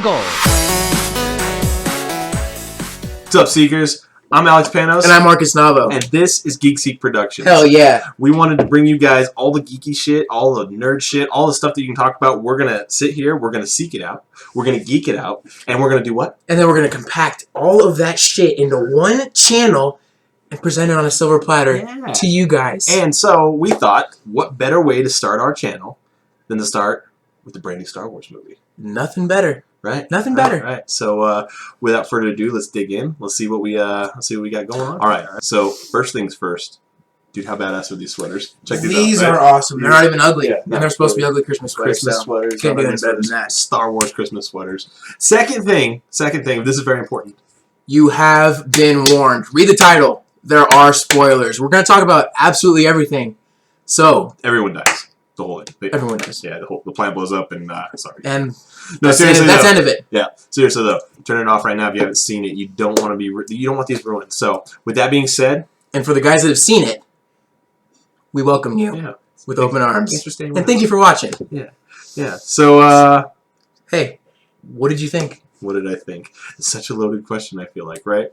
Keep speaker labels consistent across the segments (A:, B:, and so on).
A: go.
B: What's up, Seekers? I'm Alex Panos.
C: And I'm Marcus Navo.
B: And this is Geek Productions.
C: Hell yeah.
B: We wanted to bring you guys all the geeky shit, all the nerd shit, all the stuff that you can talk about. We're going to sit here, we're going to seek it out, we're going to geek it out, and we're going to do what?
C: And then we're going to compact all of that shit into one channel and present it on a silver platter to you guys.
B: And so we thought, what better way to start our channel than to start with the brand new Star Wars movie?
C: Nothing better.
B: Right.
C: Nothing better.
B: Right. So without further ado, let's dig in. Let's see what we got going on. All right. So first things first. Dude, how badass are these sweaters? Check these out.
C: These are awesome. They're not even ugly.
B: Yeah,
C: and they're supposed to be ugly Christmas sweaters.
B: Christmas sweaters.
C: Can't do any better than that.
B: Star Wars Christmas sweaters. Second thing, this is very important.
C: You have been warned. Read the title. There are spoilers. We're going to talk about absolutely everything. So
B: everyone dies. The whole thing.
C: Everyone dies.
B: Yeah, the plant blows up and sorry.
C: And
B: no, seriously,
C: that's the end of it.
B: Yeah, seriously though, turn it off right now if you haven't seen it. You don't want to be. You don't want these ruined. So with that being said,
C: and for the guys that have seen it, we welcome you with open arms.
B: Interesting.
C: And thank you for watching.
B: Yeah, yeah. So
C: hey, what did you think?
B: What did I think? It's such a loaded question. I feel like, right?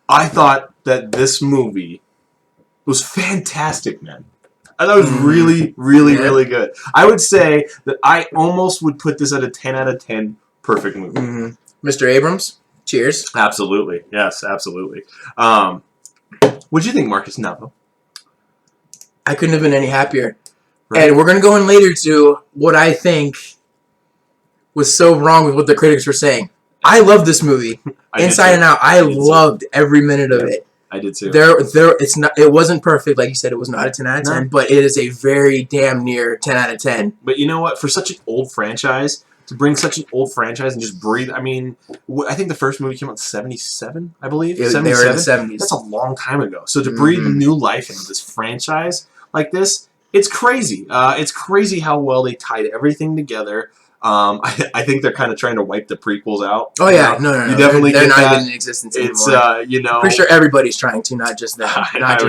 B: I thought that this movie was fantastic, man. I thought it was really, really, really good. I would say that I almost would put this at a 10 out of 10 perfect movie.
C: Mr. Abrams, cheers.
B: Absolutely. Yes, absolutely. What'd you think, Marcus Navo?
C: I couldn't have been any happier.
B: Right.
C: And we're going to go in later to what I think was so wrong with what the critics were saying. I love this movie. Inside and out. I loved every minute of it.
B: I did too.
C: It wasn't perfect, like you said. It was not a 10 out of 10, but it is a very damn near 10 out of 10.
B: But you know what? For such an old franchise, to bring such an old franchise and just breathe. I mean, I think the first movie came out in 77, I believe. 77?
C: They were in the 70s.
B: That's a long time ago. So to breathe new life into this franchise like this, it's crazy. It's crazy how well they tied everything together. I think they're kind of trying to wipe the prequels out.
C: Oh yeah, no.
B: You definitely
C: they're
B: get
C: not
B: that.
C: even in existence anymore.
B: It's
C: I'm pretty sure everybody's trying to, not just them. Not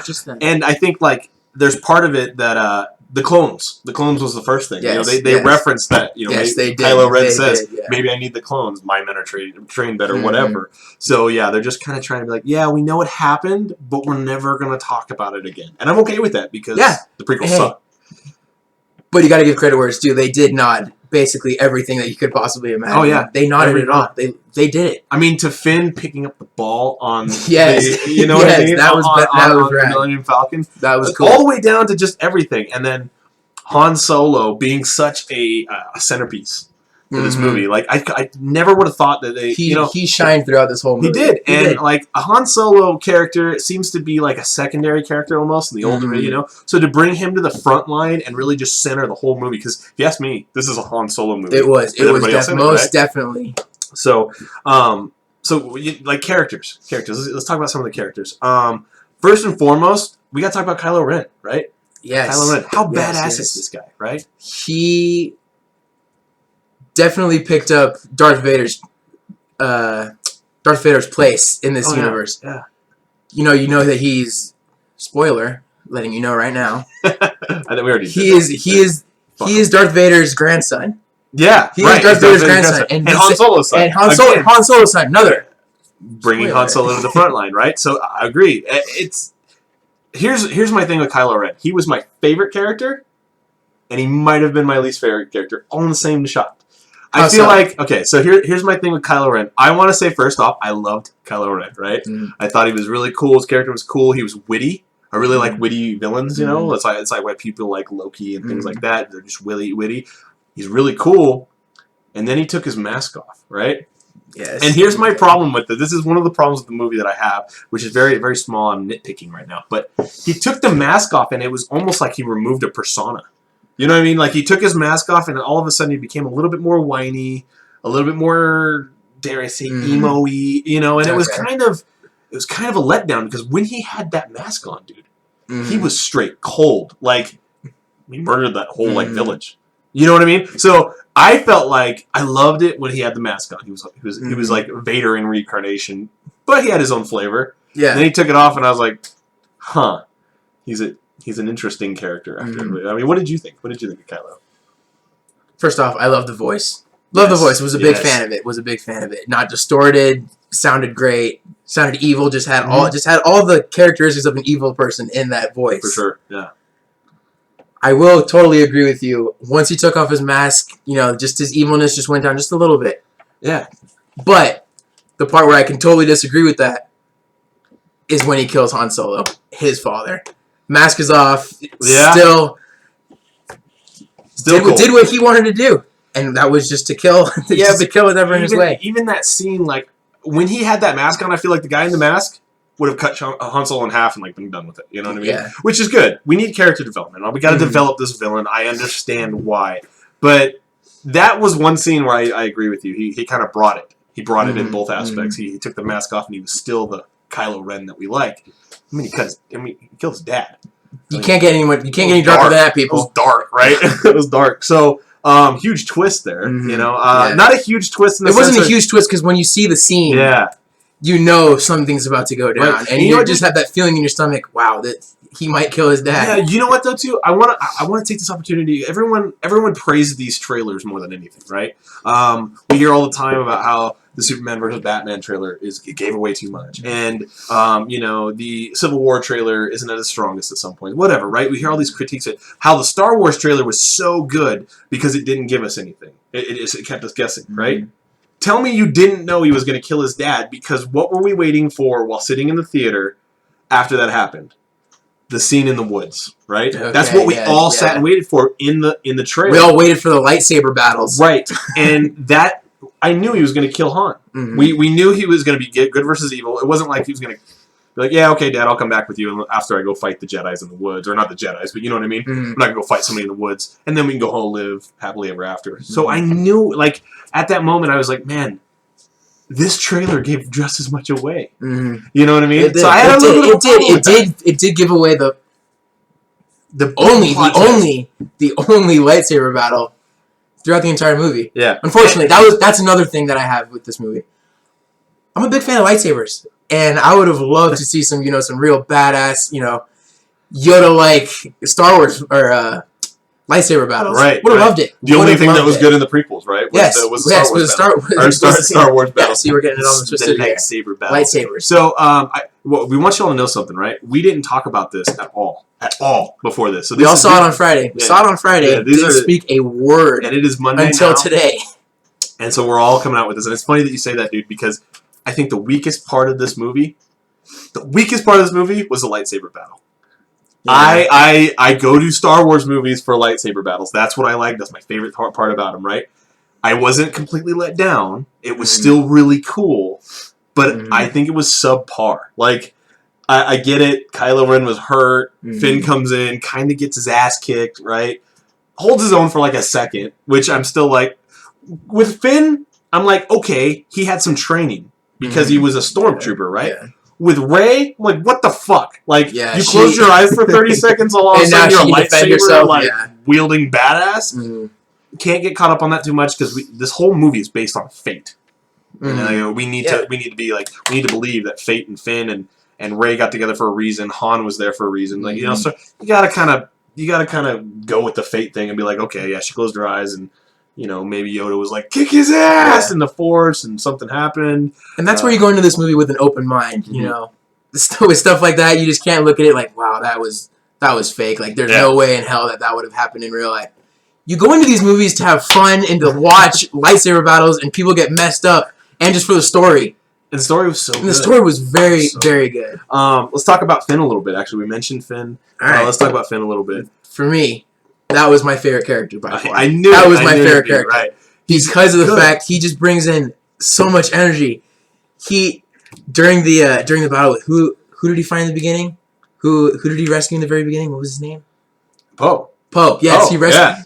C: just them.
B: And I think like there's part of it that the clones was the first thing.
C: Yes,
B: they referenced that.
C: Yes, they did.
B: Kylo Ren says,
C: did,
B: maybe I need the clones. My men are trained better, whatever. So yeah, they're just kind of trying to be like, yeah, we know it happened, but we're never gonna talk about it again. And I'm okay with that because the prequels suck.
C: But you got to give credit where it's due. They did nod basically everything that you could possibly imagine.
B: Oh yeah,
C: they nodded it off. They did it.
B: I mean, to Finn picking up the ball on
C: you know
B: what I mean?
C: That was
B: the Millennium Falcon.
C: That was cool.
B: All the way down to just everything, and then Han Solo being such a centerpiece to this movie. Like I never would have thought that
C: he shined throughout this whole movie.
B: He did, and like a Han Solo character seems to be like a secondary character almost in the older, So to bring him to the front line and really just center the whole movie, because if you ask me, this is a Han Solo movie.
C: It was most definitely.
B: So, like characters. Let's talk about some of the characters. First and foremost, we got to talk about Kylo Ren, right?
C: Yes.
B: Kylo Ren. How badass is this guy, right?
C: He definitely picked up Darth Vader's place in this universe.
B: Yeah.
C: You know that he's spoiler, letting you know right now.
B: I think we already did.
C: He is Darth Vader's grandson.
B: Yeah,
C: he is Darth Vader's grandson. And
B: Han Solo's son.
C: And Han Solo's son. Another.
B: Bringing Han Solo to the front line, right? So I agree. Here's my thing with Kylo Ren. He was my favorite character, and he might have been my least favorite character, all in the same shot. I feel like, okay, so here's my thing with Kylo Ren. I want to say, first off, I loved Kylo Ren, right? I thought he was really cool. His character was cool. He was witty. I really like witty villains, you know? It's like why people like Loki and things like that. They're just witty. He's really cool. And then he took his mask off, right?
C: Yes.
B: And here's my problem with it. This is one of the problems with the movie that I have, which is very, very small. I'm nitpicking right now. But he took the mask off, and it was almost like he removed a persona. You know what I mean? Like, he took his mask off, and all of a sudden he became a little bit more whiny, a little bit more, dare I say, emo-y, and it was kind of a letdown, because when he had that mask on, dude, he was straight cold. Like, he murdered that whole, village. You know what I mean? So I felt like I loved it when he had the mask on. He was like Vader in reincarnation, but he had his own flavor. Yeah. And then he took it off, and I was like, huh, he's an interesting character. I mean, what did you think? What did you think of Kylo?
C: First off, I love the voice. Love the voice. Was a big fan of it. Was a big fan of it. Not distorted. Sounded great. Sounded evil. Just had all the characteristics of an evil person in that voice.
B: For sure. Yeah.
C: I will totally agree with you. Once he took off his mask, just his evilness just went down just a little bit.
B: Yeah.
C: But the part where I can totally disagree with that is when he kills Han Solo, his father. Mask is off.
B: Yeah.
C: Still
B: cool.
C: Did what he wanted to do. And that was just to kill. Just to kill whatever in his way.
B: Even that scene, like, when he had that mask on, I feel like the guy in the mask would have cut Han Solo in half and like been done with it. You know what I mean?
C: Yeah.
B: Which is good. We need character development. We got to develop this villain. I understand why, but that was one scene where I agree with you. He kind of brought it. He brought it in both aspects. He took the mask off and he was still the Kylo Ren that we like. I mean, he killed his dad.
C: You can't get any darker than that, people.
B: It was dark, right? It was dark. So. Huge twist there, not a huge twist in the sense
C: wasn't a huge twist because when you see the scene, something's about to go down, and you just have that feeling in your stomach. Wow, that he might kill his dad.
B: Yeah, you know what though too? I want to take this opportunity. Everyone praises these trailers more than anything, right? We hear all the time about how the Superman versus Batman trailer it gave away too much, and the Civil War trailer isn't at its strongest at some point. Whatever, right? We hear all these critiques of how the Star Wars trailer was so good because it didn't give us anything. It kept us guessing, right? Tell me you didn't know he was going to kill his dad, because what were we waiting for while sitting in the theater after that happened? The scene in the woods, right?
C: Okay,
B: that's what we all sat and waited for in the trailer.
C: We all waited for the lightsaber battles,
B: right? And that. I knew he was going to kill Han. We knew he was going to be good versus evil. It wasn't like he was going to be like, yeah, okay, Dad, I'll come back with you after I go fight the Jedis in the woods. Or not the Jedis, but you know what I mean? I'm not going to go fight somebody in the woods. And then we can go home and live happily ever after. So I knew, like, at that moment, I was like, man, this trailer gave just as much away. You know what I mean? So I had
C: it did give away the only lightsaber battle throughout the entire movie. Yeah. Unfortunately, that's another thing that I have with this movie. I'm a big fan of lightsabers, and I would have loved to see some real badass, Yoda-like Star Wars or lightsaber battles.
B: Right.
C: Would have loved it.
B: The only thing that was good in the prequels, right? Was the Star Wars battle.
C: See, we're getting it on the
B: lightsaber battle.
C: Lightsabers.
B: So, we want you all to know something, right? We didn't talk about this at all before this. So
C: we all saw it on Friday. We saw it on Friday. Yeah, didn't speak a word.
B: And it is Monday
C: until today.
B: And so we're all coming out with this. And it's funny that you say that, dude, because I think the weakest part of this movie was the lightsaber battle. Yeah. I go to Star Wars movies for lightsaber battles. That's what I like. That's my favorite part about them, right? I wasn't completely let down. It was still really cool. But I think it was subpar. Like, I get it. Kylo Ren was hurt. Finn comes in, kind of gets his ass kicked, right? Holds his own for like a second, which I'm still like... With Finn, I'm like, okay, he had some training because he was a stormtrooper, right? Yeah. With Rey, I'm like, what the fuck? Like, you close your eyes for 30 seconds, all of a sudden you're a lightsaber, wielding badass. Can't get caught up on that too much because this whole movie is based on fate. And we need to believe that Fate and Finn and Rey got together for a reason. Han was there for a reason. Like so you gotta kind of go with the fate thing and be like, okay, yeah, she closed her eyes and maybe Yoda was like, kick his ass in the Force and something happened.
C: And that's where you go into this movie with an open mind. With stuff like that, you just can't look at it like, wow, that was fake. Like there's no way in hell that would have happened in real life. You go into these movies to have fun and to watch lightsaber battles and people get messed up. And just for the story.
B: And the story was so good.
C: The story was very, very good.
B: Let's talk about Finn a little bit. Actually, we mentioned Finn. All right. Let's talk about Finn a little bit.
C: For me, that was my favorite character by far.
B: I knew
C: that was my favorite character.
B: Right.
C: Because of the fact he just brings in so much energy. During the battle, who did he find in the beginning? Who did he rescue in the very beginning? What was his name?
B: Poe.
C: Yes,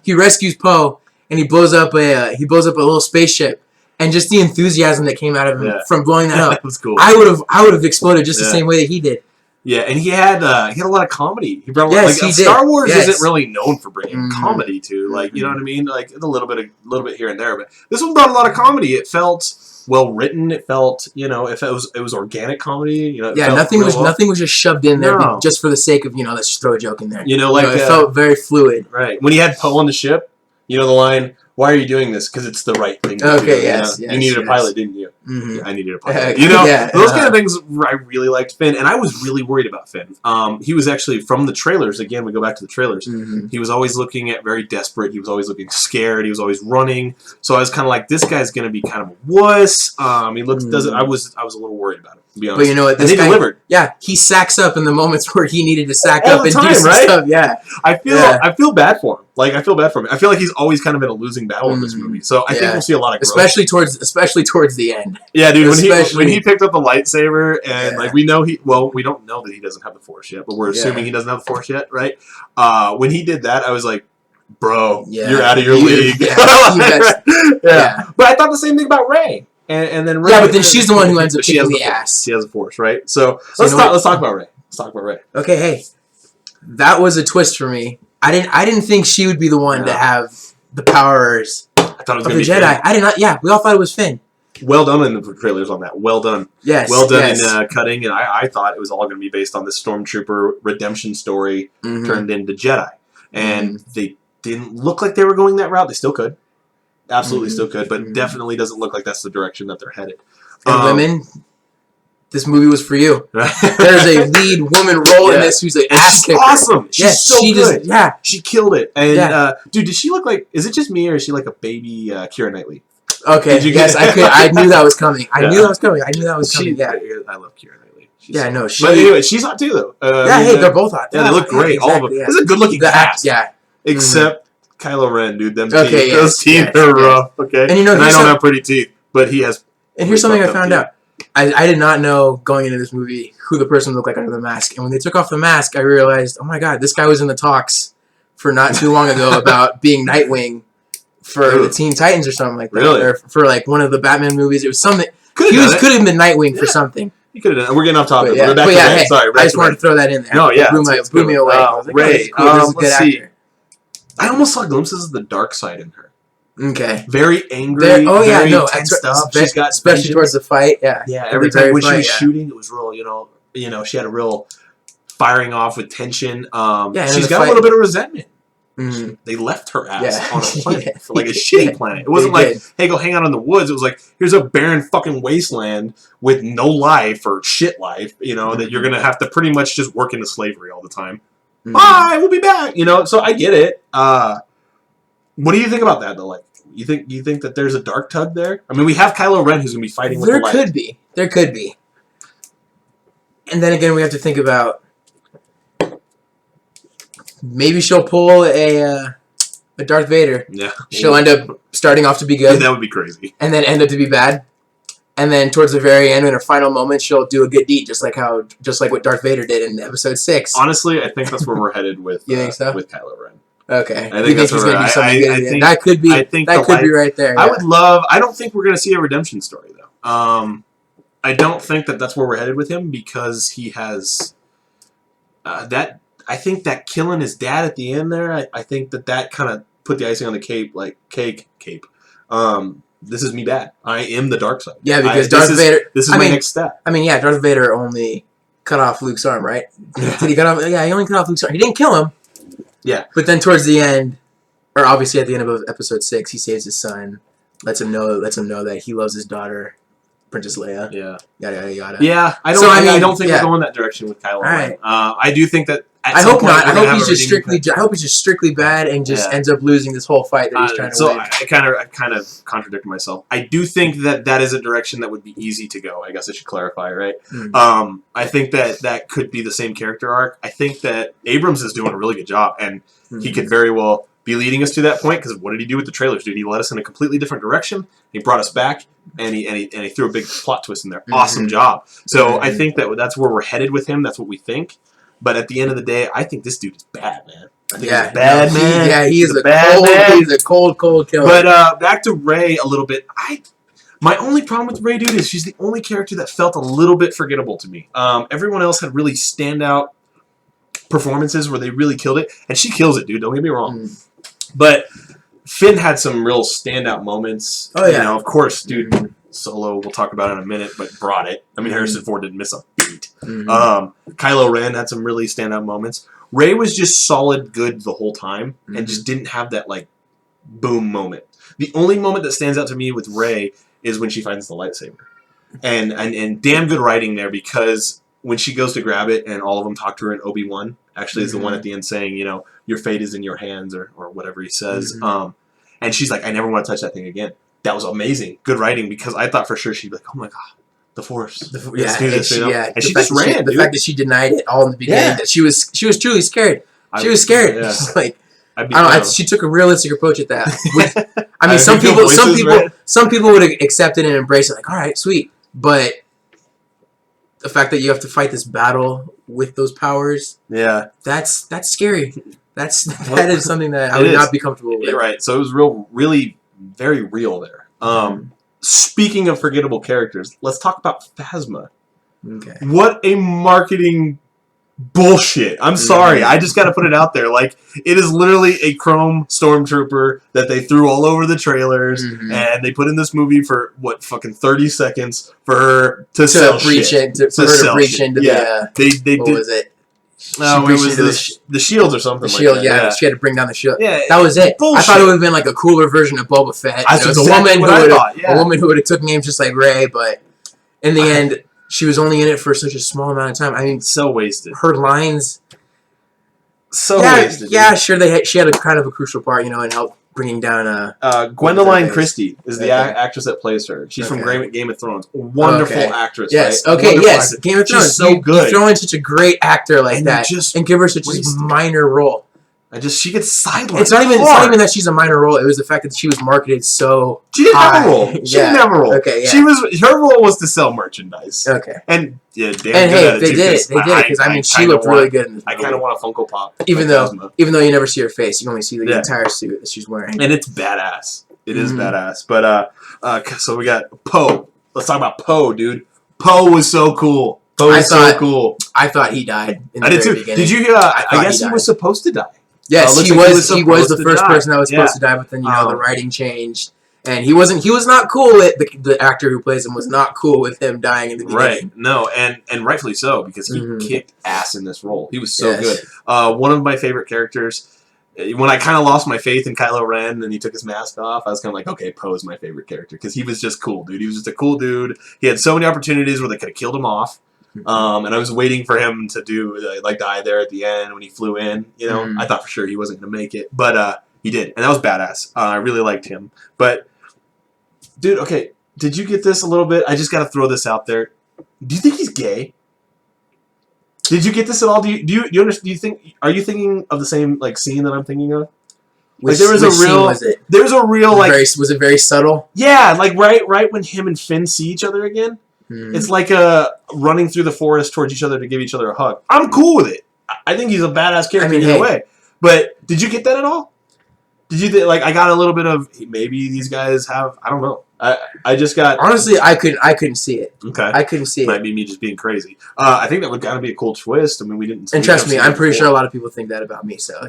C: he rescues Poe and he blows up a little spaceship. And just the enthusiasm that came out of him from blowing that up.
B: That was cool.
C: I would have exploded just the same way that he did.
B: Yeah, and he had a lot of comedy. He brought
C: he did.
B: Star Wars isn't really known for bringing comedy to, like, you know what I mean? Like a little bit here and there, but this one brought a lot of comedy. It felt well written. It felt, if it was organic comedy,
C: nothing was just shoved in there just for the sake of, let's just throw a joke in there.
B: It felt
C: very fluid.
B: Right. When he had Poe on the ship, the line, why are you doing this? Because it's the right thing to do.
C: Okay, yes.
B: You needed a pilot, didn't you?
C: Mm-hmm.
B: Yeah, I needed a pilot. You know,
C: yeah,
B: those kind of things. I really liked Finn, and I was really worried about Finn. He was actually from the trailers. Again, we go back to the trailers.
C: Mm-hmm.
B: He was always looking very desperate. He was always looking scared. He was always running. So I was kind of like, this guy's going to be kind of a wuss. He looks doesn't. I was a little worried about him, to be honest.
C: But you know what?
B: This guy delivered.
C: Yeah, he sacks up in the moments where he needed to sack
B: All
C: up
B: the
C: and
B: time,
C: do some
B: right?
C: stuff. Yeah,
B: I feel bad for him. Like I feel bad for him. I feel like he's always kind of in a losing battle in this movie. So I think we'll see a lot of growth.
C: especially towards the end.
B: Yeah, dude. When he picked up the lightsaber and like we don't know that he doesn't have the Force yet, but we're assuming he doesn't have the Force yet, right? When he did that, I was like, bro, you're out of your league. Yeah. But I thought the same thing about Rey. And then Rey,
C: but then she's the one who ends up kicking the ass.
B: She has the Force, right? So let's talk about Rey. Let's talk about Rey.
C: Okay, hey, that was a twist for me. I didn't think she would be the one to have the powers
B: I thought it was
C: of
B: going
C: the
B: to be
C: Jedi.
B: Finn.
C: I did not. Yeah, we all thought it was Finn.
B: Well done in the trailers on that. Well done.
C: Yes.
B: Well done in cutting. And I thought it was all going to be based on this Stormtrooper redemption story turned into Jedi. And they didn't look like they were going that route. They still could. Absolutely still could. But definitely doesn't look like that's the direction that they're headed.
C: And women, this movie was for you. There's a lead woman role in this who's an ass kicker.
B: Awesome. She's so good.
C: Yeah.
B: She killed it. And dude, does she look like? Is it just me or is she like a baby Keira Knightley?
C: Okay. Yes, I knew that was coming. I knew that was coming. Yeah.
B: I love Keira Knightley.
C: But
B: anyway, she's hot too, though.
C: They're both hot.
B: Yeah, they look great. All of them. This is a good-looking cast.
C: Yeah.
B: Except Kylo Ren, dude. Them
C: teeth.
B: Yes, those teeth are rough. Okay.
C: And you know,
B: I don't have pretty teeth, but he has.
C: And here's something I found out. I did not know going into this movie who the person looked like under the mask. And when they took off the mask, I realized, oh my god, this guy was in the talks for not too long ago about being Nightwing for the Teen Titans or something like that.
B: Really?
C: Or for like one of the Batman movies. It was something. Could have been Nightwing for something.
B: He could have done it. We're getting off topic.
C: But
B: back to Rey.
C: Hey,
B: Sorry,
C: I just wanted to throw that in there.
B: No, yeah.
C: It blew me away.
B: Rey.
C: Cool. This is a good actor.
B: I almost saw glimpses of the dark side in her.
C: Okay.
B: Very angry. Very tensed up.
C: She's got especially towards the fight. Yeah.
B: Yeah. Every time when she was shooting, it was real. You know, she had a real firing off with tension. She's got a little bit of resentment. They left her ass on a planet, for like a shitty planet. It wasn't like, hey, go hang out in the woods. It was like, here's a barren fucking wasteland with no life or shit life. You know that you're gonna have to pretty much just work into slavery all the time. Bye, we'll be back. You know, so I get it. What do you think about that though? Like, you think that there's a dark tug there? I mean, we have Kylo Ren who's gonna be fighting with the light.
C: There could be. And then again, we have to think about maybe she'll pull a Darth Vader.
B: Yeah.
C: She'll end up starting off to be good.
B: That would be crazy.
C: And then end up to be bad. And then towards the very end, in her final moment, she'll do a good deed, just like what Darth Vader did in Episode 6.
B: Honestly, I think that's where we're headed with.
C: You think so?
B: With Kylo Ren.
C: Okay.
B: I think that's
C: he's going to do something good. That could be. Be right there.
B: I would love. I don't think we're going to see a redemption story though. I don't think that that's where we're headed with him because he has that. I think that killing his dad at the end there. I think that kind of put the icing on the cake. This is me bad. I am the dark side.
C: Yeah, because Darth Vader.
B: This is my next step.
C: I mean, yeah, Darth Vader only cut off Luke's arm, right? Did he cut off? Yeah, he only cut off Luke's arm. He didn't kill him.
B: Yeah.
C: But then towards the end, or obviously at the end of Episode 6, he saves his son, lets him know that he loves his daughter, Princess Leia.
B: Yeah.
C: Yada yada yada.
B: Yeah, I don't think we're going that direction with Kylo Ren. I do think that.
C: I hope not. I hope he's just strictly bad and just ends up losing this whole fight that he's trying to win.
B: I kind of contradicted myself. I do think that is a direction that would be easy to go. I guess I should clarify, right? I think that could be the same character arc. I think that Abrams is doing a really good job, and he could very well be leading us to that point. Because what did he do with the trailers? Dude, he led us in a completely different direction. He brought us back, and he threw a big plot twist in there. Awesome job. So I think that's where we're headed with him. That's what we think. But at the end of the day, I think this dude is bad, man. I think he's a bad man.
C: Yeah, he's a bad man. He's a cold killer.
B: But back to Rey a little bit. My only problem with Rey, dude, is she's the only character that felt a little bit forgettable to me. Everyone else had really standout performances where they really killed it, and she kills it, dude. Don't get me wrong. But Finn had some real standout moments. Oh yeah, of course, dude. Solo, we'll talk about it in a minute, but brought it. I mean, Harrison Ford didn't miss a beat. Kylo Ren had some really standout moments. Rey was just solid good the whole time and just didn't have that, like, boom moment. The only moment that stands out to me with Rey is when she finds the lightsaber. And damn good writing there, because when she goes to grab it and all of them talk to her, and Obi-Wan actually is the one at the end saying, you know, your fate is in your hands, or whatever he says. And she's like, I never want to touch that thing again. That was amazing. Good writing, because I thought for sure she'd be like, oh my God, the Force. Let's do this, you know? And she just ran,
C: the fact that she denied it all in the beginning, that she was truly scared. She was scared.
B: Yeah.
C: She's like, I don't know. She took a realistic approach at that. I mean, some people would accept it and embrace it, like, all right, sweet. But the fact that you have to fight this battle with those powers, that's scary. That is something that I would not be comfortable with.
B: You're right. So it was really very real there. Speaking of forgettable characters, let's talk about Phasma.
C: Okay.
B: What a marketing bullshit. I'm sorry. I just got to put it out there. Like, it is literally a chrome stormtrooper that they threw all over the trailers, and they put in this movie for, what, fucking 30 seconds for her to sell
C: breach
B: shit.
C: For her to breach into the...
B: They
C: what
B: did,
C: was it?
B: No, it was the shields or something like that.
C: Yeah, she had to bring down the shield.
B: Yeah,
C: that was it.
B: Bullshit.
C: I thought it would have been like a cooler version of Boba Fett.
B: That's
C: exactly a woman who would have took names just like Rey, but in the end, she was only in it for such a small amount of time. I mean,
B: so wasted.
C: Her lines,
B: wasted.
C: Yeah, sure. She had a kind of a crucial part, you know, in help bringing down
B: Gwendoline Christie is the actress that plays her. She's from Game of Thrones. Wonderful actress.
C: Yes.
B: Right?
C: Okay.
B: Wonderful
C: Yes.
B: actress.
C: Game of Thrones.
B: She's so good.
C: You throw in such a great actor like that, and give her such a minor role.
B: She gets sidelined.
C: It's not even that she's a minor role. It was the fact that she was marketed so.
B: She didn't have a role. She didn't have a role.
C: Okay. Yeah.
B: Her role was to sell merchandise.
C: Okay.
B: And damn
C: and
B: good
C: hey,
B: at it
C: they did it. Because I mean, she looked really good in this movie.
B: I kind of want a Funko Pop.
C: Even though you never see her face, you only see the entire suit that she's wearing.
B: And it's badass. It is badass. But so we got Poe. Let's talk about Poe, dude. Poe was so cool.
C: I thought he died in the very beginning.
B: Did you? I guess he was supposed to die.
C: Yes, he was the first person that was supposed to die, but then the writing changed, and he was not cool with the actor who plays him was not cool with him dying in the beginning.
B: Right. No, and rightfully so, because he kicked ass in this role. He was so good. One of my favorite characters. When I kind of lost my faith in Kylo Ren and he took his mask off, I was kind of like, okay, Poe's my favorite character, because he was just cool, dude. He was just a cool dude. He had so many opportunities where they could have killed him off. And I was waiting for him to die there at the end when he flew in. You know, I thought for sure he wasn't going to make it, but he did, and that was badass. I really liked him. But, dude, okay, did you get this a little bit? I just got to throw this out there. Do you think he's gay? Did you get this at all? Do you think? Are you thinking of the same scene that I'm thinking of?
C: Which scene was it?
B: There was a real
C: Was it very subtle?
B: Yeah, right when him and Finn see each other again. It's like running through the forest towards each other to give each other a hug. I'm cool with it. I think he's a badass character either way. But did you get that at all? Did you I got a little bit of maybe these guys have, I don't know. I just got,
C: honestly, I couldn't see it.
B: Okay,
C: I couldn't see it.
B: Might be me just being crazy. I think that would kind of be a cool twist. I mean, we didn't.
C: And trust me, I'm pretty sure a lot of people think that about me. So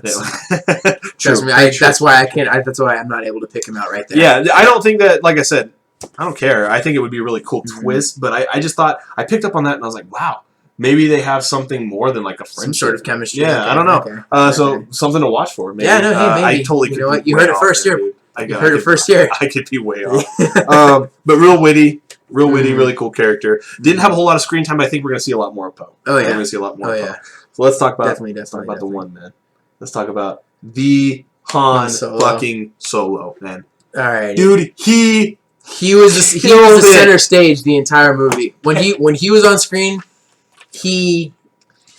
C: trust me, that's why I can't. That's why I'm not able to pick him out right there.
B: Yeah, I don't think that. Like I said, I don't care. I think it would be a really cool twist. But I just thought I picked up on that and I was like, wow. Maybe they have something more than a friendship. Some
C: sort of chemistry.
B: Yeah, I don't know. So something to watch for. Maybe.
C: Yeah, no, hey, maybe.
B: I totally.
C: You know what? You heard it first here.
B: You heard
C: it first here.
B: I could be way off. But real witty, really cool character. Didn't have a whole lot of screen time, but I think we're going to see a lot more of Poe.
C: Oh, yeah.
B: We're going to see a lot more of Poe.
C: Yeah.
B: So let's talk about,
C: definitely
B: the one, man. Let's talk about the Han fucking Solo, man.
C: All right.
B: Dude, he
C: was the center stage the entire movie. When he was on screen, he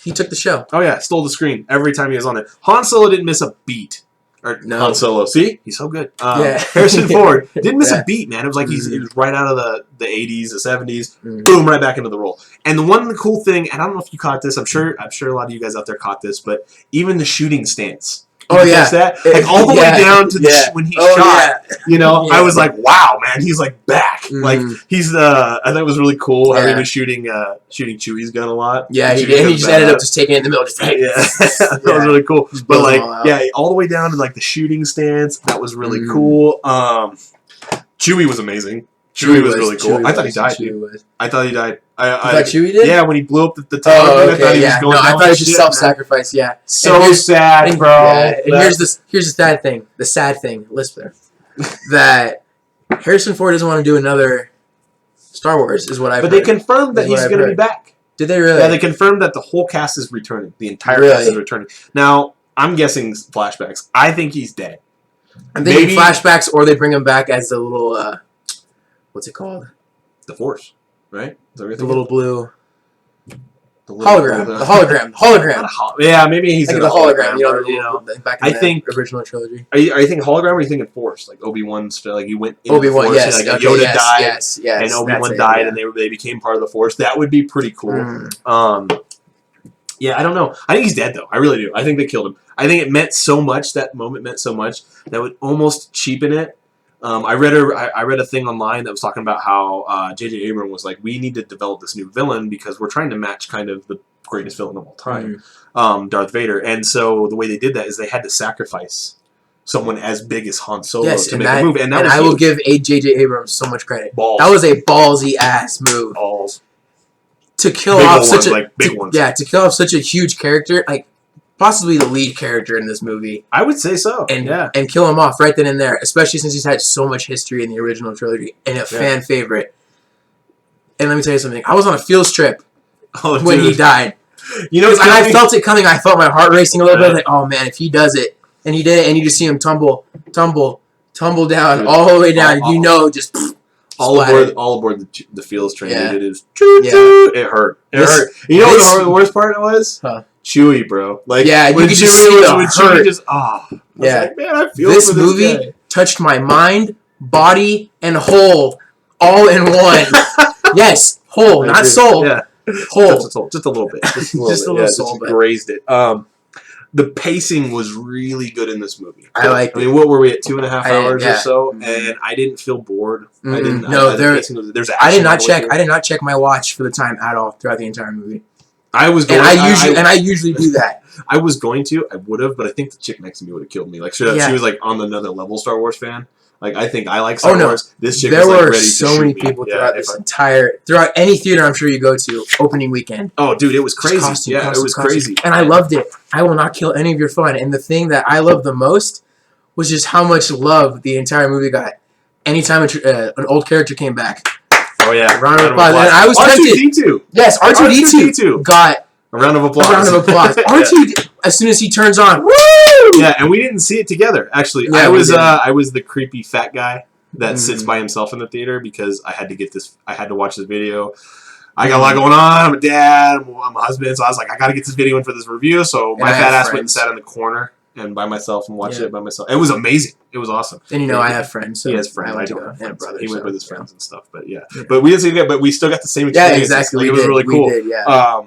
C: took the show.
B: Oh, yeah. Stole the screen every time he was on it. Han Solo didn't miss a beat. Or no. Han Solo. See? He's so good. Harrison Ford didn't miss a beat, man. It was like he was right out of the 80s, the 70s. Boom, right back into the role. And the one cool thing, and I don't know if you caught this. I'm sure a lot of you guys out there caught this, but even the shooting stance.
C: Oh yeah,
B: that? All the way down to when he shot. You know, I was like, wow, man, he's back. Like he's I thought it was really cool how he was shooting Chewie's gun a lot.
C: Yeah, he did. He just ended up just taking it in the middle. Just
B: that was really cool. But all the way down to the shooting stance, that was really cool. Chewie was amazing. Chewie was really cool. I thought he died. I thought he died. I thought
C: Chewie did?
B: Yeah, when he blew up the tower.
C: Oh, okay, I thought it was just self-sacrifice. Yeah.
B: So sad, bro.
C: Yeah. And here's the sad thing. The sad thing. Lisp there. that Harrison Ford doesn't want to do another Star Wars, is what I've heard.
B: But they confirmed that he's going to be back.
C: Did they really?
B: Yeah, they confirmed that the whole cast is returning. The entire cast is returning. Now, I'm guessing flashbacks. I think he's dead.
C: I'm thinking flashbacks, or they bring him back as the little, what's it called?
B: The Force, right?
C: The little blue... hologram. The hologram.
B: Yeah, maybe he's
C: like
B: in
C: the hologram. Back in the original trilogy.
B: Are you thinking hologram or are you thinking Force? Like Obi-Wan's, like he went into
C: Obi-Wan,
B: the Force,
C: yes.
B: and like Yoda died,
C: yes,
B: and Obi-Wan died, and they became part of the Force. That would be pretty cool. Yeah, I don't know. I think he's dead though. I really do. I think they killed him. I think it meant so much. That moment meant so much that would almost cheapen it. I read a thing online that was talking about how J.J. Abrams was like, we need to develop this new villain because we're trying to match kind of the greatest villain of all time, Darth Vader. And so the way they did that is they had to sacrifice someone as big as Han Solo to make a movie. And I will
C: give J.J. Abrams so much credit.
B: Balls.
C: That was a ballsy ass move.
B: Balls.
C: To kill off such a huge character, like possibly the lead character in this movie.
B: I would say so.
C: And kill him off right then and there, especially since he's had so much history in the original trilogy and a fan favorite. And let me tell you something. I was on a field trip when he died.
B: You know,
C: I felt it coming. I felt my heart racing a little bit. Like, oh man, if he does it, and he did it, and you just see him tumble down all the way down. Just
B: all aboard the Fields train. It is. It hurt. It hurt. You know what the worst part was? Chewie, bro. Like,
C: yeah,
B: when
C: you could just see the hurt.
B: Just, like, man, I feel
C: this
B: for
C: movie
B: guy.
C: Touched my mind, body, and whole all in one. Yes, whole, not soul.
B: Yeah,
C: whole.
B: Just a little bit. Just a
C: little soul,
B: just grazed it. The pacing was really good in this movie.
C: I
B: mean, what were we at 2.5 hours or so? And I didn't feel bored. I didn't.
C: No,
B: there's.
C: I did not check. I did not check my watch for the time at all throughout the entire movie.
B: I was going.
C: I usually do that.
B: I was going to. I would have, but I think the chick next to me would have killed me. Like she was like on another level Star Wars fan. Like I think I like Star Wars. This chick was like ready to shoot me. There were so many people
C: throughout any theater I'm sure you go to opening weekend.
B: Oh, dude, it was crazy. It was crazy,
C: and I loved it. I will not kill any of your fun. And the thing that I loved the most was just how much love the entire movie got. Anytime an old character came back.
B: Oh yeah,
C: round of applause. And I was tempted.
B: R2-D2.
C: Yes, R2-D2 got
B: a round of applause.
C: R2, as soon as he turns on, woo!
B: Yeah, and we didn't see it together. Actually, I was the creepy fat guy that sits by himself in the theater because I had to watch this video. I got a lot going on. I'm a dad. I'm a husband. So I was like, I got to get this video in for this review. So my fat ass went and sat in the corner and by myself and watched it by myself. It was amazing. It was awesome.
C: And I have friends. So
B: he has friends. I don't have friends.
C: Brother,
B: he went with his friends and stuff. But yeah. But we didn't see it. But we still got the same experience.
C: Yeah, exactly.
B: Like, it was really cool.
C: We did, yeah.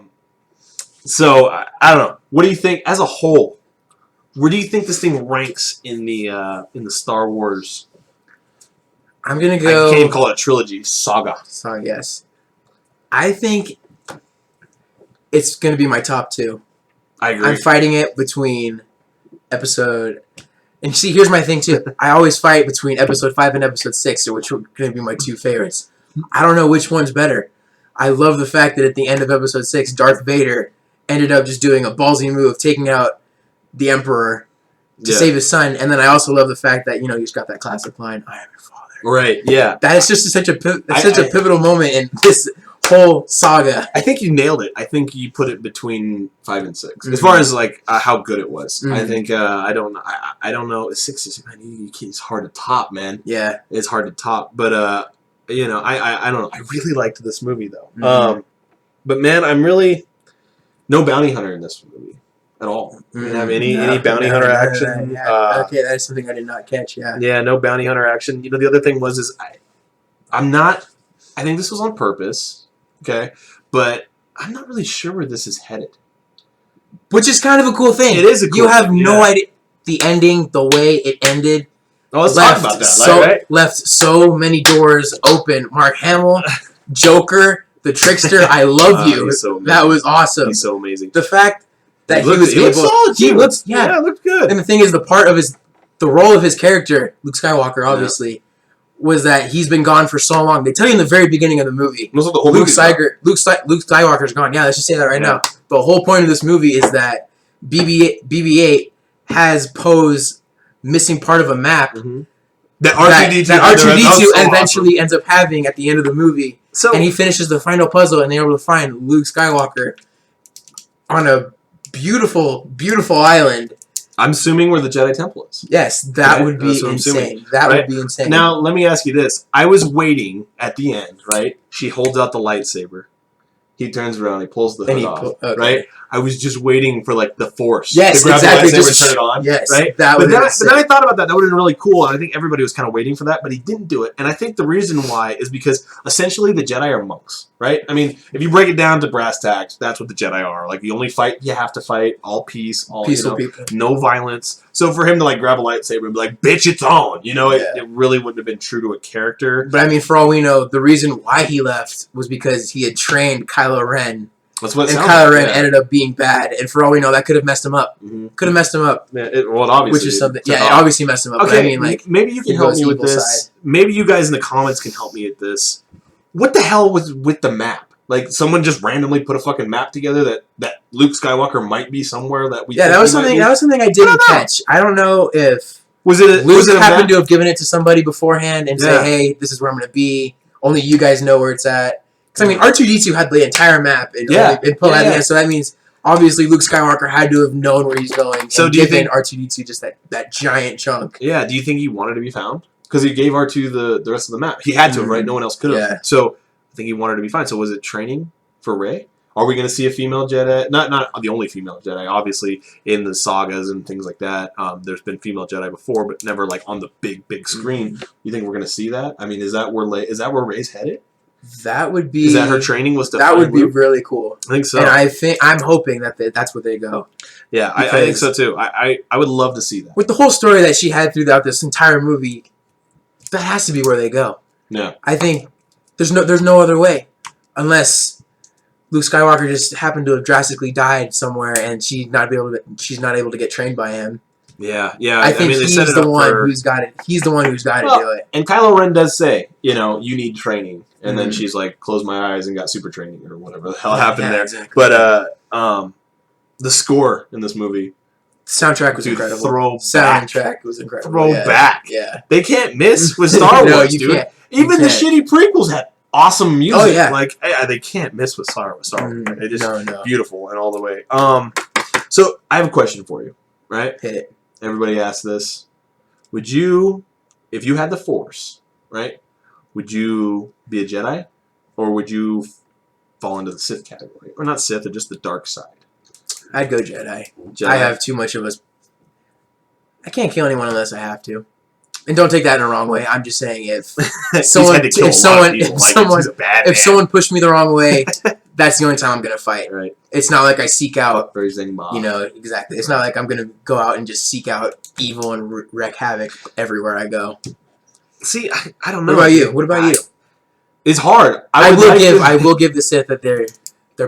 B: So I don't know. What do you think as a whole? Where do you think this thing ranks in the Star Wars?
C: I'm gonna go.
B: I can't even call it a trilogy. Saga.
C: Yes. I think it's gonna be my top 2.
B: I agree.
C: I'm fighting it between episode. And see, here's my thing too. I always fight between episode 5 and episode 6, which are gonna be my 2 favorites. I don't know which one's better. I love the fact that at the end of episode 6, Darth Vader ended up just doing a ballsy move, taking out the Emperor to save his son, and then I also love the fact that he's got that classic line, "I am your father."
B: Right. Yeah.
C: That is just such a pivotal moment in this whole saga.
B: I think you nailed it. I think you put it between 5 and 6 as far as like how good it was. I think I don't know. 6 is it's hard to top, man.
C: Yeah,
B: it's hard to top. But I don't know. I really liked this movie though. But man, I'm really no bounty hunter in this movie at all. We didn't have any bounty hunter action.
C: Okay, that is something I did not catch. Yeah.
B: Yeah, no bounty hunter action. The other thing was I'm not. I think this was on purpose. Okay, but I'm not really sure where this is headed.
C: Which is kind of a cool thing.
B: It is a cool thing.
C: You have no idea the ending, the way it ended.
B: Oh, let's talk about that. Right?
C: Left so many doors open. Mark Hamill, Joker, the Trickster. I love you.
B: So
C: that was awesome.
B: He's so amazing.
C: The fact that
B: he looks solid. He looks good.
C: And the thing is, the role of his character, Luke Skywalker, obviously. Was that he's been gone for so long. They tell you in the very beginning of the movie. Luke Skywalker's gone. Yeah, let's just say that right now. The whole point of this movie is that BB-8 has Poe's missing part of a map
B: That R2D2
C: eventually ends up having at the end of the movie.
B: So,
C: and he finishes the final puzzle, and they're able to find Luke Skywalker on a beautiful, beautiful island.
B: I'm assuming where the Jedi Temple is.
C: Yes, that would be insane. That would be insane.
B: Now, let me ask you this. I was waiting at the end, right? She holds out the lightsaber. He turns around, he pulls the hood off, right? I was just waiting for like the Force.
C: Yes,
B: to grab
C: exactly.
B: the lightsaber and turn it on.
C: Yes,
B: right.
C: But then
B: I thought about that. That would have been really cool. And I think everybody was kind of waiting for that, but he didn't do it. And I think the reason why is because essentially the Jedi are monks, right? I mean, if you break it down to brass tacks, that's what the Jedi are. Like the only fight you have to fight, all peace, all
C: peaceful people,
B: no violence. So for him to like grab a lightsaber and be like, "Bitch, it's on," it really wouldn't have been true to a character.
C: But I mean, for all we know, the reason why he left was because he had trained Kylo Ren.
B: That's what it
C: and Kylo Ren ended up being bad, and for all we know, that could have messed him up.
B: Mm-hmm.
C: Could have messed him up.
B: Yeah, it obviously,
C: which is something. Yeah, it obviously messed him up.
B: Okay,
C: but I mean, like,
B: maybe you can help me with this. Side. Maybe you guys in the comments can help me with this. What the hell was with the map? Like, someone just randomly put a fucking map together that Luke Skywalker might be somewhere that we.
C: Yeah, that was something. That was something I didn't catch. I don't know if Luke happened to have given it to somebody beforehand and say, "Hey, this is where I'm going to be. Only you guys know where it's at." Because, I mean, R2-D2 had the entire map and pull out the end, so that means, obviously, Luke Skywalker had to have known where he's going and given R2-D2 just that giant chunk.
B: Yeah, do you think he wanted to be found? Because he gave R2 the rest of the map. He had to, right? No one else could have. Yeah. So, I think he wanted to be found. So, was it training for Rey? Are we going to see a female Jedi? Not the only female Jedi, obviously, in the sagas and things like that. There's been female Jedi before, but never, like, on the big screen. You think we're going to see that? I mean, is that where Rey's headed?
C: That would be.
B: Is that her training was to
C: that would be really cool.
B: I think so.
C: And I'm hoping that's where they go.
B: Yeah, I think so too. I would love to see that.
C: With the whole story that she had throughout this entire movie, that has to be where they go.
B: Yeah.
C: I think there's no other way, unless Luke Skywalker just happened to have drastically died somewhere and she's not able to get trained by him.
B: Yeah.
C: I think he's the one who's got it. He's the one who's got to do it.
B: And Kylo Ren does say, you need training. And then she's like, closed my eyes and got super training or whatever the hell happened there. Exactly. But the score in this movie.
C: The soundtrack was incredible. Soundtrack was incredible.
B: Throwback.
C: Yeah.
B: They can't miss with Star Wars, dude.
C: Can't.
B: Even the shitty prequels had awesome music.
C: Oh, yeah.
B: Like, they can't miss with Star Wars. They just beautiful and all the way. So I have a question for you, right?
C: Hit it.
B: Everybody asks this. Would you, if you had the Force, right? Would you be a Jedi, or would you fall into the Sith category, or not Sith, or just the dark side?
C: I'd go Jedi. I have too much of a. I can't kill anyone unless I have to, and don't take that in the wrong way. I'm just saying if someone pushed me the wrong way, that's the only time I'm gonna fight.
B: Right.
C: It's not like I seek out.
B: Very Zing Bob.
C: Exactly. It's not like I'm gonna go out and just seek out evil and wreak havoc everywhere I go.
B: See, I don't know.
C: What about you?
B: It's hard.
C: I will give the Sith that their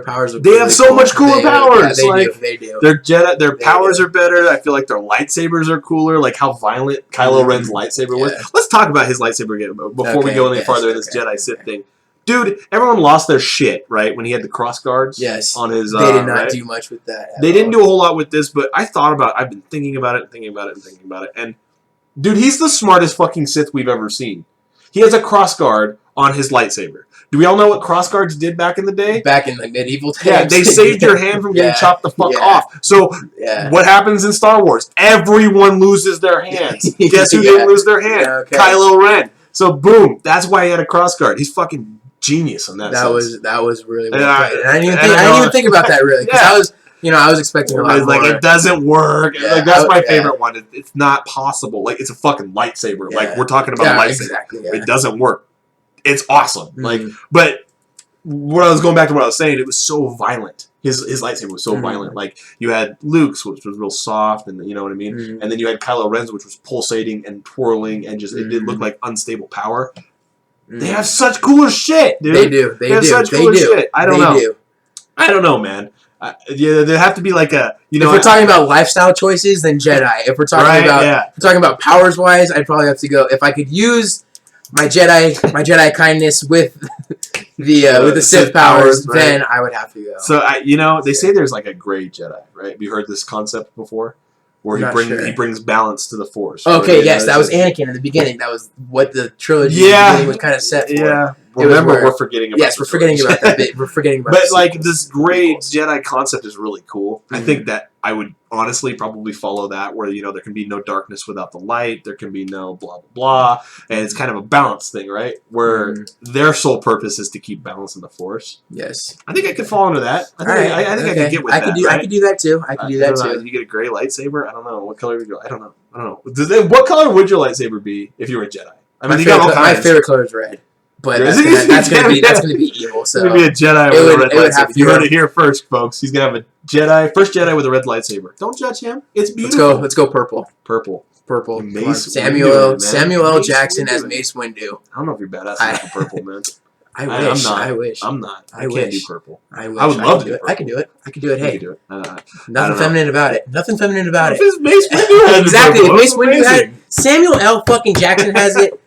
C: powers are.
B: They have so much cooler powers.
C: Yeah, they do.
B: Their Jedi, their powers are better. I feel like their lightsabers are cooler. Like how violent Kylo Ren's lightsaber was. Let's talk about his lightsaber again before we go any farther in this Jedi Sith thing. Dude, everyone lost their shit, right, when he had the cross guards on his...
C: they did not do much with that.
B: They didn't do a whole lot with this, but I've been thinking about it, and dude, he's the smartest fucking Sith we've ever seen. He has a cross guard on his lightsaber. Do we all know what cross guards did back in the day?
C: Back in the medieval times.
B: Yeah, they saved your hand from getting chopped the fuck off. So, what happens in Star Wars? Everyone loses their hands. Guess who didn't lose their hand? Yeah, Kylo Ren. So, boom. That's why he had a cross guard. He's fucking genius on that.
C: That was really well played. And I didn't even think about that really, because I was expecting a lot more.
B: Like, it doesn't work. Yeah, like, that's my favorite one. It's not possible. Like, it's a fucking lightsaber. Yeah. Like, we're talking about lightsaber.
C: Exactly,
B: It doesn't work. It's awesome. Like, but what I was going back to what I was saying, it was so violent. His lightsaber was so violent. Like, you had Luke's, which was real soft, and you know what I mean? And then you had Kylo Ren's, which was pulsating and twirling, and just, it did look like unstable power. They have such cooler shit, dude.
C: They do. They have such cooler shit.
B: I don't know. I don't know, man. There have to be like a,
C: if we're talking about lifestyle choices, then Jedi. If we're talking about powers wise, I'd probably have to go. If I could use my Jedi kindness with the Sith powers, then I would have to go.
B: So they say there's like a gray Jedi, right? Have you heard this concept before? where he brings balance to the Force.
C: Okay, yes, that was Anakin in the beginning. That was what the trilogy was kind of set for.
B: Yeah. Remember, we're forgetting about
C: we're forgetting about that bit. We're forgetting about
B: but like this gray Jedi concept is really cool. Mm-hmm. I think that I would honestly probably follow that where, there can be no darkness without the light, there can be no blah blah blah, and it's kind of a balance thing, right? Where their sole purpose is to keep balance in the Force.
C: Yes.
B: I think I could fall into that. I think I could get with that.
C: I could do that too. I could do that too.
B: You get a gray lightsaber? I don't know. What color would you? I don't know. What color would your lightsaber be if you were a Jedi? I mean,
C: my favorite color is red. But that's gonna be evil. So
B: gonna be a Jedi with a red lightsaber. You heard it here first, folks. He's gonna have a first Jedi with a red lightsaber. Don't judge him. It's beautiful.
C: Let's go purple.
B: Purple.
C: Samuel L. Jackson as Mace Windu.
B: I don't know if you're badass for purple, man.
C: I wish.
B: I'm not. I can't do purple.
C: I wish.
B: I would love to do it.
C: I can do it. Hey,
B: do it.
C: nothing feminine about it. Nothing feminine about it.
B: If Mace Windu had
C: exactly. If Mace Windu had it, Samuel L. fucking Jackson has it.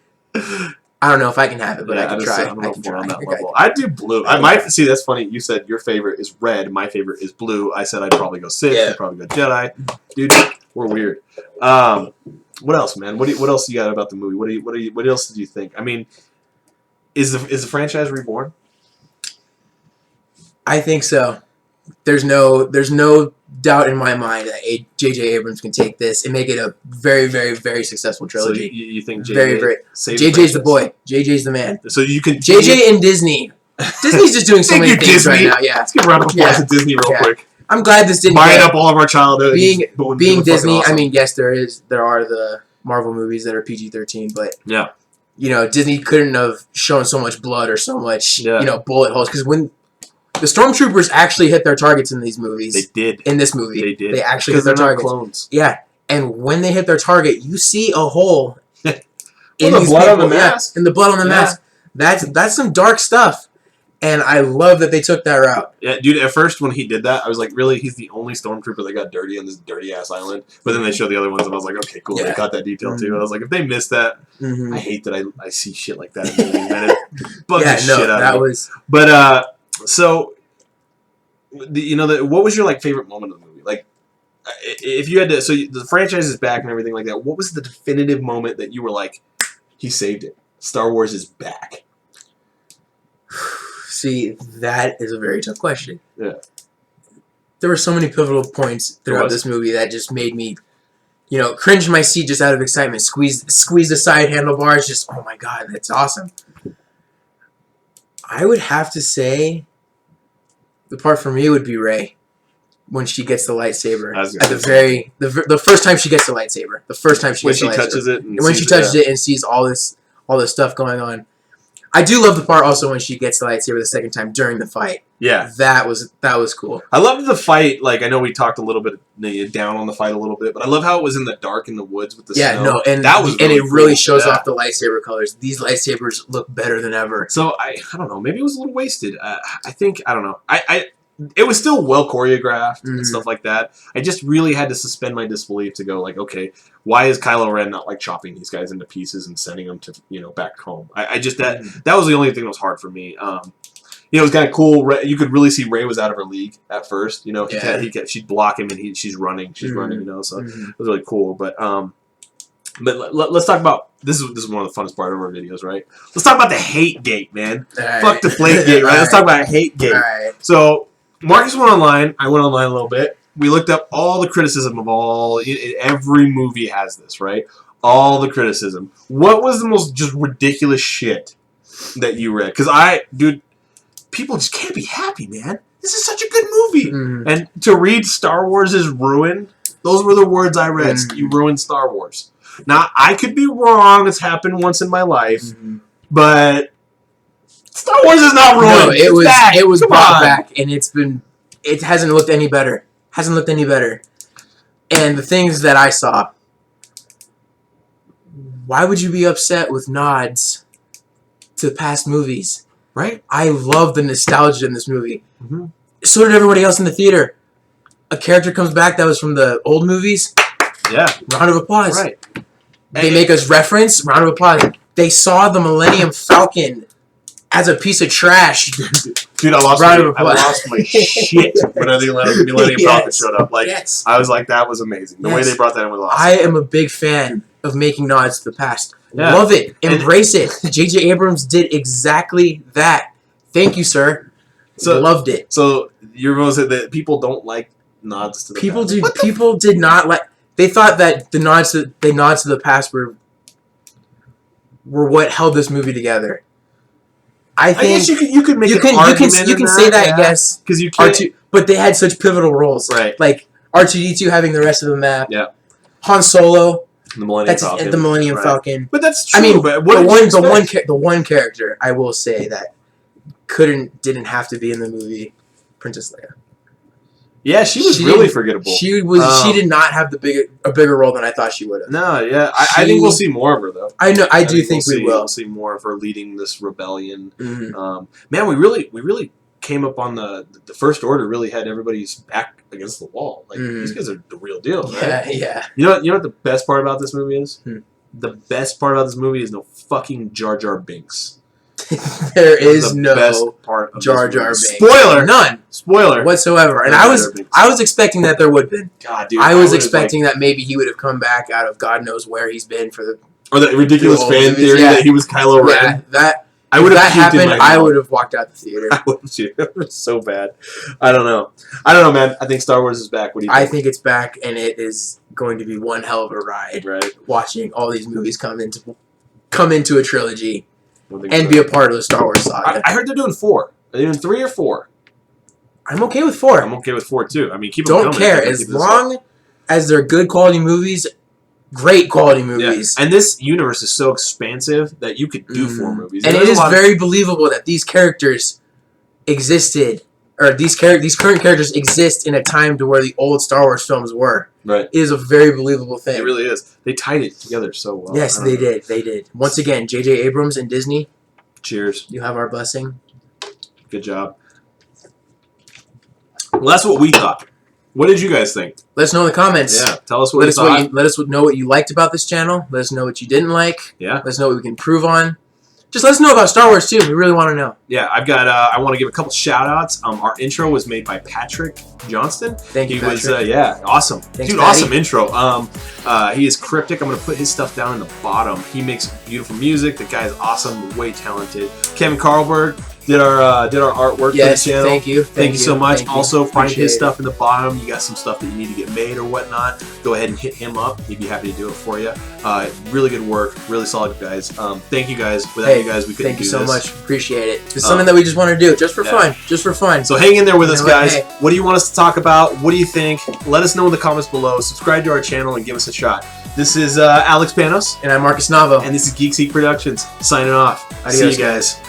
C: I don't know if I can have it, but I can try.
B: I can try on that level. I'd do blue. I might see. That's funny. You said your favorite is red. My favorite is blue. I said I'd probably go Sith. I'd probably go Jedi. Dude, we're weird. What else, man? What else you got about the movie? What else did you think? I mean, is the franchise reborn?
C: I think so. There's no doubt in my mind that J.J. Abrams can take this and make it a very, very, very successful trilogy.
B: So you think
C: JJ's the boy. JJ's the man.
B: So you can
C: JJ and Disney. Disney's just doing so many things right now. Yeah.
B: Let's give a round of applause to Disney real quick.
C: I'm glad this didn't
B: buying up all of our childhood.
C: Being Disney, awesome. I mean, yes, there are the Marvel movies that are PG-13, but Disney couldn't have shown so much blood or so much bullet holes, because when the Stormtroopers actually hit their targets in these movies.
B: They did.
C: In this movie.
B: They did.
C: They actually hit their targets.
B: Clones.
C: Yeah. And when they hit their target, you see a hole
B: in the blood on the mask.
C: Yeah, in the blood on the mask. That's some dark stuff. And I love that they took that route.
B: Yeah, dude, at first when he did that, I was like, really? He's the only Stormtrooper that got dirty on this dirty-ass island? But then they showed the other ones, and I was like, okay, cool. They got that detail, too. And I was like, if they missed that, I hate that I see shit like that in movies, man. It bugs the shit out of me. But, so... what was your favorite moment of the movie? Like, if you had to, so the franchise is back and everything like that. What was the definitive moment that you were like, he saved it? Star Wars is back.
C: See, that is a very tough question.
B: Yeah,
C: there were so many pivotal points throughout this movie that just made me, cringe in my seat just out of excitement. Squeeze the side handlebars. Just, oh my god, that's awesome. I would have to say. The part for me would be Rey, when she gets the lightsaber at the first time she gets the lightsaber. The first time she
B: touches it,
C: and when she touches it and sees all this stuff going on. I do love the part also when she gets the lightsaber the second time during the fight.
B: Yeah,
C: that was cool.
B: I loved the fight. Like, I know we talked a little bit down on the fight a little bit, but I love how it was in the dark in the woods with the snow.
C: And that was really it really shows off the lightsaber colors. These lightsabers look better than ever.
B: So I don't know. Maybe it was a little wasted. I don't know. It was still well choreographed and stuff like that. I just really had to suspend my disbelief to go like, okay, why is Kylo Ren not chopping these guys into pieces and sending them to back home? I just that was the only thing that was hard for me. It was kind of cool. You could really see Rey was out of her league at first. She'd block him and she's running. So it was really cool. But let's talk about this is one of the funnest part of our videos, right? Let's talk about the hate gate, man. Fuck the flake gate, right? Let's talk about hate gate. So Marcus went online. I went online a little bit. We looked up all the criticism of every movie has this, right? All the criticism. What was the most just ridiculous shit that you read? Because people just can't be happy, man. This is such a good movie. And to read Star Wars is ruined, those were the words I read. You ruined Star Wars. Now, I could be wrong. It's happened once in my life. But Star Wars is not ruined.
C: No, it was brought back, and it hasn't looked any better. And the things that I saw, why would you be upset with nods to past movies? Right? I love the nostalgia in this movie. So did everybody else in the theater. A character comes back that was from the old movies.
B: Yeah.
C: Round of applause.
B: Right.
C: They make us reference. Round of applause. They saw the Millennium Falcon as a piece of trash.
B: Dude, I lost my shit when the Millennium Falcon showed up. Like, I was like, that was amazing. The way they brought that in was awesome.
C: I am a big fan of making nods to the past.
B: Yeah.
C: Love it. Embrace it. J.J. Abrams did exactly that. Thank you, sir. Loved it.
B: So you're going to say that people don't like nods to the past?
C: People did not like... They thought that the nods to the past were what held this movie together. I think
B: guess you could make an argument.
C: You can say that, yes,
B: because you can't.
C: But they had such pivotal roles,
B: right?
C: Like R2-D2 having the rest of the map.
B: Yeah.
C: Han Solo.
B: The Millennium Falcon.
C: The Millennium Falcon.
B: But that's true.
C: I mean,
B: but
C: the one character I will say that didn't have to be in the movie, Princess Leia.
B: Yeah, she was really forgettable.
C: She did not have a bigger role than I thought she would have.
B: No, yeah, I think we'll see more of her though.
C: I know, I do think we will.
B: We'll see more of her leading this rebellion.
C: Mm-hmm.
B: Man, we really came up on the First Order. Really had everybody's back against the wall. Like these guys are the real deal, right?
C: Yeah.
B: You know what the best part about this movie is?
C: The
B: best part about this movie is no fucking Jar Jar Binks.
C: There is no
B: best part of
C: Jar Jar Binks.
B: Spoiler!
C: None.
B: Spoiler.
C: Whatsoever. And I was expecting that there would be.
B: God, dude.
C: I was expecting that maybe he would have come back out of God knows where he's been for the...
B: Or that ridiculous fan theory that he was Kylo Ren.
C: Yeah,
B: if that
C: happened, I would have walked out the theater.
B: I would too. It was so bad. I don't know, man. I think Star Wars is back. What do you think?
C: I think it's back, and it is going to be one hell of a ride.
B: Right.
C: Watching all these movies come into a trilogy and be a part of the Star Wars saga.
B: I heard they're doing 4. Are they doing 3 or 4?
C: I'm okay with 4.
B: I'm okay with 4 too. I mean, keep them
C: coming. Don't care as long as they're good quality movies. Great quality movies.
B: Yeah. And this universe is so expansive that you could do 4 movies.
C: And it is very believable that these characters existed, or these current characters exist in a time to where the old Star Wars films were.
B: Right.
C: It is a very believable thing.
B: It really is. They tied it together so well.
C: Yes, they did. They did. Once again, J.J. Abrams and Disney.
B: Cheers.
C: You have our blessing.
B: Good job. Well, that's what we thought. What did you guys think?
C: Let us know in the comments.
B: Yeah, tell us what you thought.
C: Let us know what you liked about this channel. Let us know what you didn't like.
B: Yeah.
C: Let us know what we can improve on. Just let us know about Star Wars, too. We really want to know.
B: Yeah, I've got. I want to give a couple shout-outs. Our intro was made by Patrick Johnston.
C: Thank you, Patrick.
B: He was, awesome.
C: Thanks,
B: dude,
C: Patty.
B: awesome intro. He is cryptic. I'm going to put his stuff down in the bottom. He makes beautiful music. The guy's awesome, way talented. Kevin Carlberg did our artwork for the channel.
C: Thank you.
B: Thank you so much. Also, find his
C: it.
B: stuff in the bottom. You got some stuff that you need to get made or whatnot. Go ahead and hit him up. He'd be happy to do it for you. Really good work. Really solid guys. Thank you guys. Without you guys, we couldn't do this.
C: Thank you so much. Appreciate it. It's something that we just want to do, just for fun. Just for fun.
B: So hang in there with us, guys. What do you want us to talk about? What do you think? Let us know in the comments below. Subscribe to our channel and give us a shot. This is Alex Panos.
C: And I'm Marcus Navo.
B: And this is Geek Productions. Signing off.
C: Adios,
B: See you guys.